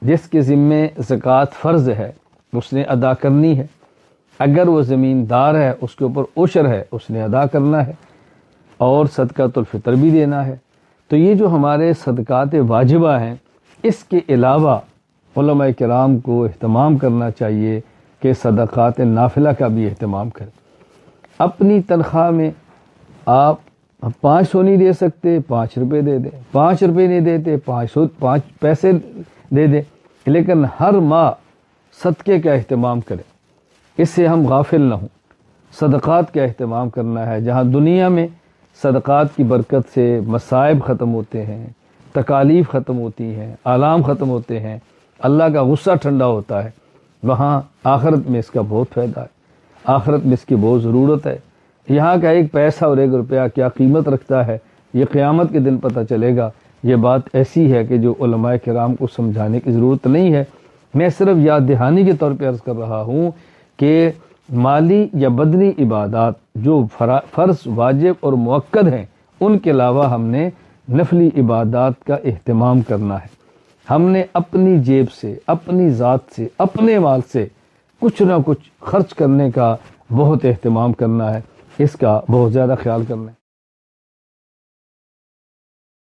جس کے ذمے زکوٰۃ فرض ہے اس نے ادا کرنی ہے، اگر وہ زمیندار ہے اس کے اوپر عشر ہے اس نے ادا کرنا ہے، اور صدقۃ الفطر بھی دینا ہے۔ تو یہ جو ہمارے صدقات واجبہ ہیں، اس کے علاوہ علماء کرام کو اہتمام کرنا چاہیے کہ صدقات نافلہ کا بھی اہتمام کریں۔ اپنی تنخواہ میں آپ 500 نہیں دے سکتے، 5 روپے دے دیں، 5 روپے نہیں دیتے 5 پیسے دے دیں، لیکن ہر ماہ صدقے کا اہتمام کریں، اس سے ہم غافل نہ ہوں۔ صدقات کا اہتمام کرنا ہے، جہاں دنیا میں صدقات کی برکت سے مصائب ختم ہوتے ہیں، تکالیف ختم ہوتی ہیں، آلام ختم ہوتے ہیں، اللہ کا غصہ ٹھنڈا ہوتا ہے، وہاں آخرت میں اس کا بہت فائدہ ہے، آخرت میں اس کی بہت ضرورت ہے۔ یہاں کا 1 پیسہ اور 1 روپیہ کیا قیمت رکھتا ہے، یہ قیامت کے دن پتہ چلے گا۔ یہ بات ایسی ہے کہ جو علماء کرام کو سمجھانے کی ضرورت نہیں ہے، میں صرف یاد دہانی کے طور پہ عرض کر رہا ہوں کہ مالی یا بدنی عبادات جو فرض، واجب اور مؤکد ہیں، ان کے علاوہ ہم نے نفلی عبادات کا اہتمام کرنا ہے۔ ہم نے اپنی جیب سے، اپنی ذات سے، اپنے مال سے کچھ نہ کچھ خرچ کرنے کا بہت اہتمام کرنا ہے، اس کا بہت زیادہ خیال کرنا ہے۔